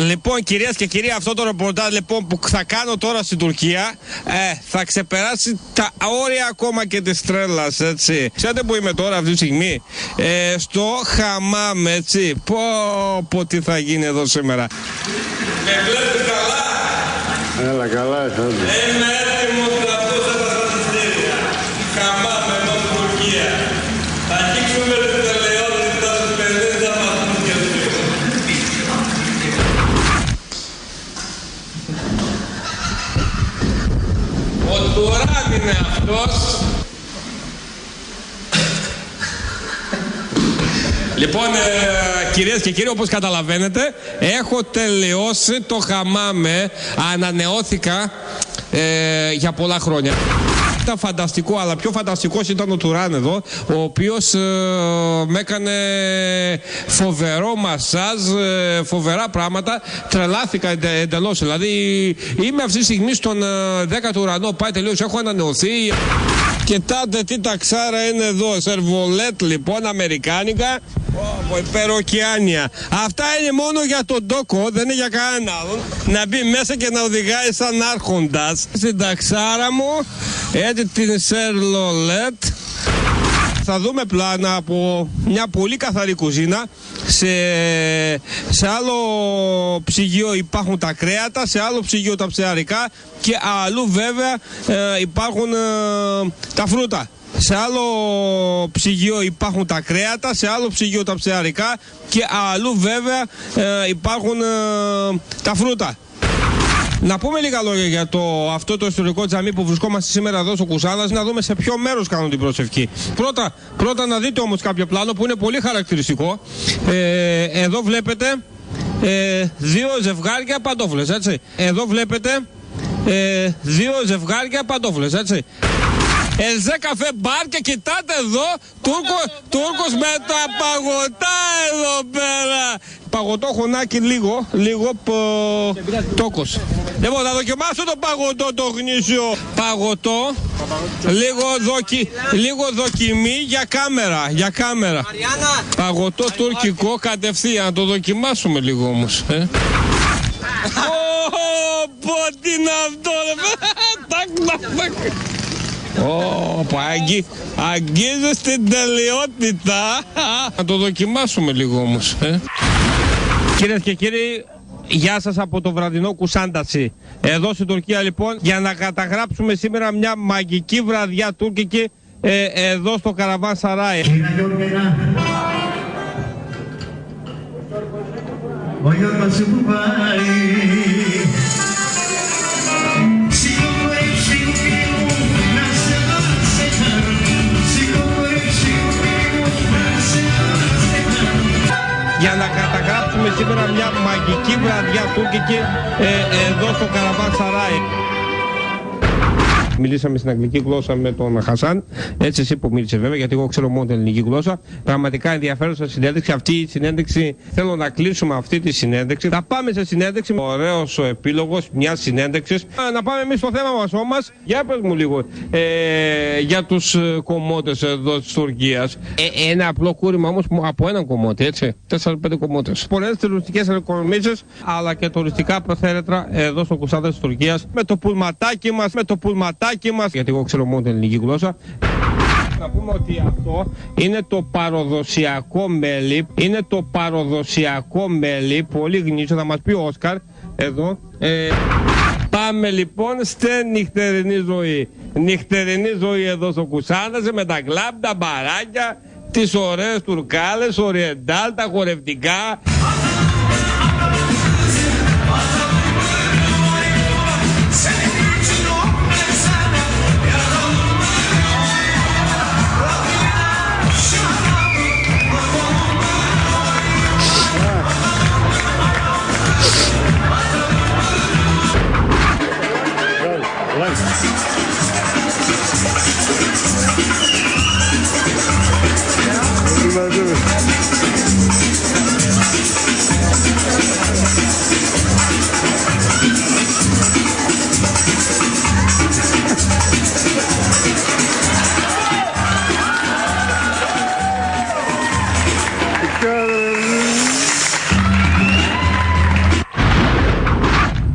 Λοιπόν, κυρίες και κύριοι, αυτό το ρεπορτάζ λοιπόν, που θα κάνω τώρα στην Τουρκία θα ξεπεράσει τα όρια ακόμα και της τρέλας, έτσι. Ξέρετε που είμαι τώρα αυτή τη στιγμή? Στο χαμάμ, έτσι. Πω τι θα γίνει εδώ σήμερα. Με βλέπεις καλά? Έλα, καλά, εσάς. Είμαι έτοιμος να αυτό σε τα σανιστήρια. Χαμάμ εδώ στην Τουρκία. Θα αγγίξουμε την τελειότητα στους 50 βαθμούς Κελσίου. Ο Τουράν είναι αυτός. Λοιπόν, κυρίες και κύριοι, όπως καταλαβαίνετε, έχω τελειώσει το χαμάμε. Ανανεώθηκα για πολλά χρόνια. Ήταν φανταστικό, αλλά πιο φανταστικός ήταν ο Τουράν εδώ, ο οποίος με έκανε φοβερό μασάζ, φοβερά πράγματα. Τρελάθηκα εντελώς. Δηλαδή, είμαι αυτή τη στιγμή στον 10ο ουρανό, πάει τελείως, έχω ανανεωθεί. Κοιτάτε τι ταξάρα είναι εδώ, σερβολέτ λοιπόν, αμερικάνικα, υπεροκεάνια. Αυτά είναι μόνο για τον τόκο, δεν είναι για κανέναν άλλον. Να μπει μέσα και να οδηγάει σαν άρχοντας. Στην ταξάρα μου, έτσι την σερβολέτ. Θα δούμε πλάνα από μια πολύ καθαρή κουζίνα. Σε άλλο ψυγείο υπάρχουν τα κρέατα, σε άλλο ψυγείο τα ψεαρικά και αλλού βέβαια υπάρχουν τα φρούτα. Σε άλλο ψυγείο υπάρχουν τα κρέατα, σε άλλο ψυγείο τα ψεαρικά και αλλού βέβαια υπάρχουν τα φρούτα. Να πούμε λίγα λόγια για αυτό το ιστορικό τζαμί που βρισκόμαστε σήμερα εδώ στο Κουσάνδας, να δούμε σε ποιο μέρος κάνουν την προσευχή. Πρώτα να δείτε όμως κάποιο πλάνο που είναι πολύ χαρακτηριστικό. Εδώ βλέπετε δύο ζευγάρια παντόφλες, έτσι. Εδώ βλέπετε δύο ζευγάρια παντόφλες, έτσι. Ελζέ καφέ μπαρ και κοιτάτε εδώ Τούρκος με τα παγωτά εδώ πέρα. Παγωτό χωνάκι λίγο τόκος. Λοιπόν, θα δοκιμάσω το παγωτό το γνήσιο παγωτό. Λίγο δοκιμή για κάμερα. Παγωτό τουρκικό κατευθείαν. Το δοκιμάσουμε λίγο όμως. Τι είναι αυτό ρε. Αγγίζει στην τελειότητα. Να το δοκιμάσουμε λίγο όμως. Κυρίες και κύριοι, γεια σας από το βραδινό Κουσάνταση. Εδώ στην Τουρκία λοιπόν, για να καταγράψουμε σήμερα μια μαγική βραδιά τουρκική εδώ στο Καραβάν Σαράι. Για να καταγράψουμε σήμερα μια μαγική βραδιά τουρκική εδώ στο Καραβάν Σαράι. Μιλήσαμε στην αγγλική γλώσσα με τον Χασάν, έτσι εσύ που μίλησε βέβαια, γιατί εγώ ξέρω μόνο την ελληνική γλώσσα. Πραγματικά ενδιαφέρουσα συνέντευξη. Αυτή η συνέντευξη, θέλω να κλείσουμε αυτή τη συνέντευξη. Θα πάμε σε συνέντευξη, ωραίος ο επίλογος μια συνέντευξη. Να πάμε εμείς στο θέμα μας όμως. Για πες μου λίγο για τους κομμότες εδώ της Τουρκίας. Ένα απλό κούρημα όμως από έναν κομμότη, έτσι. 4-5 κομμότες. Πολλές τουριστικές εκκομίσεις, αλλά και τουριστικά προθέρετρα εδώ στο Κουσάνδας της Τουρκίας. Με το πουλματάκι μας, γιατί εγώ ξέρω μόνο την ελληνική γλώσσα. Να πούμε ότι αυτό είναι το παραδοσιακό μέλι, πολύ γνήσιο, θα μας πει ο Όσκαρ εδώ. Πάμε λοιπόν στη νυχτερινή ζωή εδώ στο Κουσάνδας, με τα κλαμπ, τα μπαράκια, τις ωραίες τουρκάλες, οριεντάλ, τα χορευτικά.